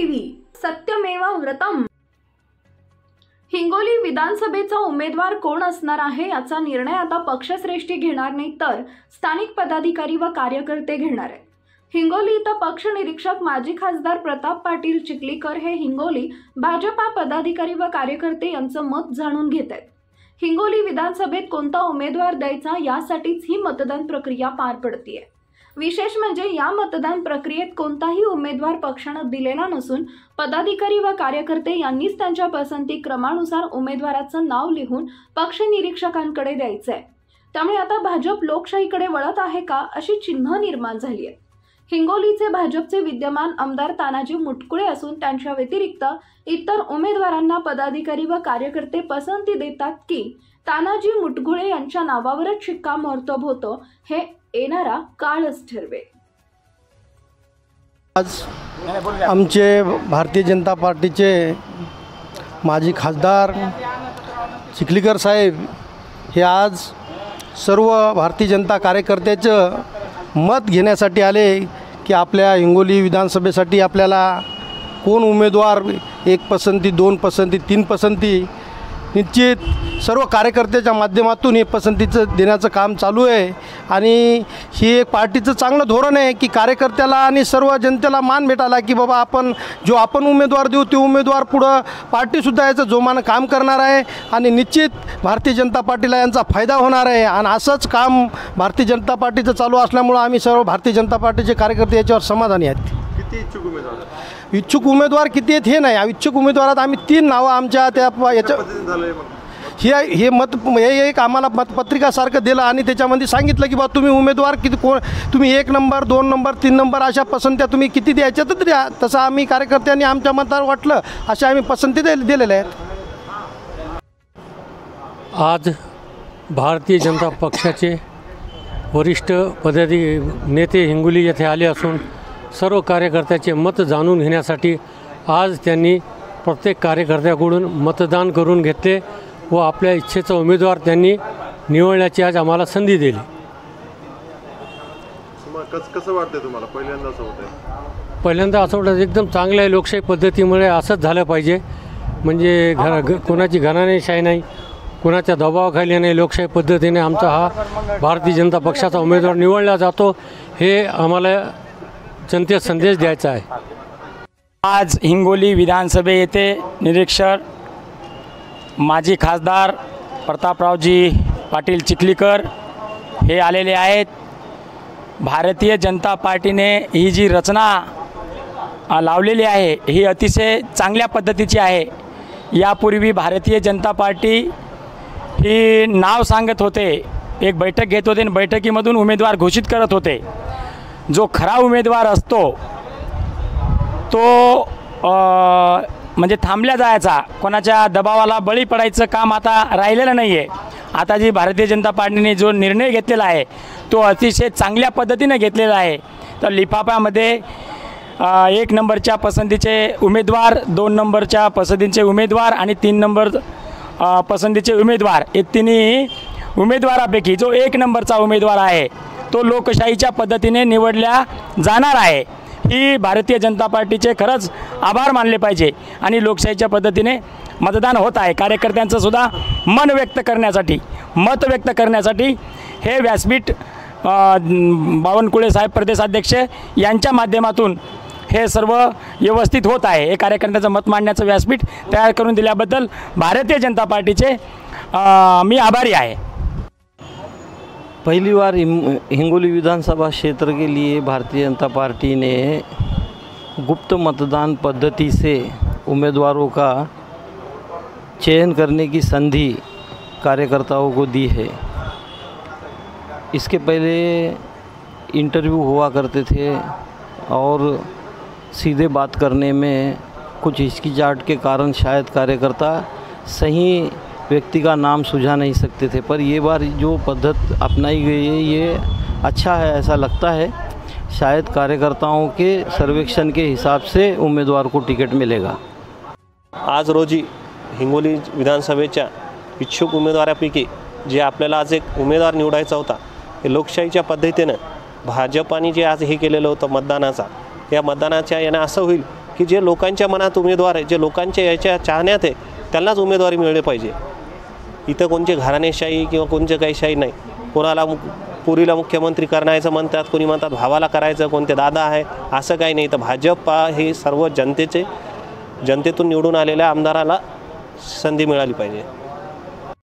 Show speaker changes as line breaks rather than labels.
TV सत्यमेव व्रतम। हिंगोली विधानसभेचा उमेदवार कोण असणार आहे याचा निर्णय आता पक्षश्रेष्ठी घेणार नाही तर स्थानिक पदाधिकारी व कार्यकर्ते घेणार आहेत। हिंगोली इथं पक्ष निरीक्षक माजी खासदार प्रताप पाटील चिखलीकर हे हिंगोली भाजपा पदाधिकारी व कार्यकर्ते यांचं मत जाणून घेत आहेत। हिंगोली विधानसभेत कोणता उमेदवार द्यायचा यासाठीच ही मतदान प्रक्रिया पार पडतीये। विशेष म्हणजे या मतदान प्रक्रियेत कोणताही उमेदवार पक्षाने दिलेला नसून पदाधिकारी व कार्यकर्ते यांनीच त्यांच्या पसंती क्रमानुसार उमेदवाराचं नाव लिहून पक्ष निरीक्षकांकडे द्यायचंय। त्यामुळे आता भाजप लोकशाहीकडे वळत आहे का अशी चिन्ह निर्माण झाली आहे। हिंगोलीचे भाजपचे विद्यमान आमदार तानाजी मुटकुळे असून त्यांच्या व्यतिरिक्त इतर उमेदवारांना पदाधिकारी व कार्यकर्ते पसंती देतात की तानाजी मुटकुळे यांच्या नावावरच शिक्कामोर्तब होतो हे येणारा काळच ठरवेल।
आज आमचे भारतीय जनता पार्टीचे माजी खासदार चिखलीकर साहेब हे आज सर्व भारतीय जनता कार्यकर्त्याचं मत घेण्यासाठी आले की आपल्या हिंगोली विधानसभेसाठी आपल्याला कोण उमेदवार, एक पसंती, दोन पसंती, तीन पसंती, निश्चित सर्व कार्यकर्त्याच्या माध्यमातून हे पसंतीचं देण्याचं काम चालू आहे। आणि ही एक पार्टीचं चांगलं धोरण आहे की कार्यकर्त्याला आणि सर्व जनतेला मान भेटायला की बाबा आपण उमेदवार देऊ ते उमेदवार पुढं पार्टीसुद्धा याचं जोमानं काम करणार आहे आणि निश्चित भारतीय जनता पार्टीला यांचा फायदा होणार आहे। आणि असंच काम भारतीय जनता पार्टीचं चालू असल्यामुळं आम्ही सर्व भारतीय जनता पार्टीचे कार्यकर्ते याच्यावर समाधानी आहेत।
किती
इच्छुक उमेदवार किती आहेत हे नाही, इच्छुक उमेदवारात आम्ही 3 नावं आमच्या त्या याच्या हे एक आम्हाला मतपत्रिकासारखं दिलं आणि त्याच्यामध्ये सांगितलं की बा तुम्ही उमेदवार किती तुम्ही 1 नंबर 2 नंबर 3 नंबर अशा पसंत्या तुम्ही किती द्यायच्या तर द्या। तसं आम्ही कार्यकर्त्यांनी आमच्या मतावर वाटलं अशा आम्ही पसंती दिलेल्या आहेत।
आज भारतीय जनता पक्षाचे वरिष्ठ पदाधिकारी नेते हिंगोली येथे आले असून सर्व कार्यकर्त्याचे मत जाणून घेण्यासाठी आज त्यांनी प्रत्येक कार्यकर्त्याकडून मतदान करून घेतले व आपल्या इच्छेचा उमेदवार त्यांनी निवडण्याची आज आम्हाला संधी दिली।
कसं वाटतं तुम्हाला? पहिल्यांदा असं होतं?
पहिल्यांदा असं वाटतं एकदम चांगलं आहे। लोकशाही पद्धतीमुळे असंच झालं पाहिजे, म्हणजे कोणाची घराणेशाही नाही, कोणाच्या दबावाखाली नाही, लोकशाही पद्धतीने आमचा हा भारतीय जनता पक्षाचा उमेदवार निवडला जातो हे आम्हाला जनतेत संदेश द्यायचा आहे।
आज हिंगोली विधानसभे येथे निरीक्षक माजी खासदार प्रतापरावजी पाटील चिखलीकर हे आलेले आहेत। भारतीय जनता पार्टीने ही जी रचना लावलेली आहे ही अतिशय चांगल्या पद्धतीची आहे। यापूर्वी भारतीय जनता पार्टी ही नाव सांगत होते, एक बैठक घेत होते आणि बैठकीमधून उमेदवार घोषित करत होते। जो खरा उमेदवार असतो तो म्हणजे थांबल्या जायचा, कोणाच्या दबावाला बळी पडायचं काम आता राहिलेलं नाही आहे। आता जी भारतीय जनता पार्टीने जो निर्णय घेतलेला आहे तो अतिशय चांगल्या पद्धतीने घेतलेला आहे। तर लिफाफ्यामध्ये 1 नंबरच्या पसंतीचे उमेदवार, 2 नंबरच्या पसंतीचे उमेदवार आणि 3 नंबर पसंतीचे उमेदवार हे तिन्ही उमेदवारापैकी जो 1 नंबरचा उमेदवार आहे तो लोकशाहीच्या पद्धतीने निवडल्या जाणार आहे। ही भारतीय जनता पार्टीचे खरंच आभार मानले पाहिजे आणि लोकशाहीच्या पद्धतीने मतदान होत आहे। कार्यकर्त्यांचं सुद्धा मन व्यक्त करण्यासाठी, मत व्यक्त करण्यासाठी हे व्यासपीठ बावनकुळे साहेब प्रदेशाध्यक्ष यांच्या माध्यमातून हे सर्व व्यवस्थित होत आहे। हे कार्यकर्त्यांचं मत मांडण्याचं व्यासपीठ तयार करून दिल्याबद्दल भारतीय जनता पार्टीचे मी आभारी आहे।
पहली बार हिंगोली विधानसभा क्षेत्र के लिए भारतीय जनता पार्टी ने गुप्त मतदान पद्धति से उम्मीदवारों का चयन करने की संधि कार्यकर्ताओं को दी है। इसके पहले इंटरव्यू हुआ करते थे और सीधे बात करने में कुछ हिचकिचाहट के कारण शायद कार्यकर्ता सही व्यक्ति का नाम सुझा नहीं सकते थे, पर ये बार जो पद्धत अपनाई गई है ये अच्छा है, ऐसा लगता है। शायद कार्यकर्ताओं के सर्वेक्षण के हिसाब से उम्मीदवार को टिकट मिलेगा।
आज रोजी हिंगोली विधानसभेच्या इच्छुक उमेदवारापैकी जे आपल्याला आज एक उमेदवार निवडायचा होता हे लोकशाहीच्या पद्धतीने भाजपाने जे आज हे केलेलं होतं मतदानाचा, या मतदानाच्या याने असं होईल की की जे लोकांच्या मनात उमेदवार आहे, जे लोकांच्या याच्या चाहण्यात आहे, त्यांनाच उमेदवारी मिळली पाहिजे. इथं कोणची घराणेशाही किंवा कोणचं काही शाही नाही. कोणाला पुरीला मुख्यमंत्री करायचं म्हणतात, कोणी म्हणतात भावाला करायचं, कोणते दादा आहे, असं काही नाही. तर भाजपा हे सर्व जनतेतून निवडून आलेल्या आमदाराला संधी मिळाली पाहिजे.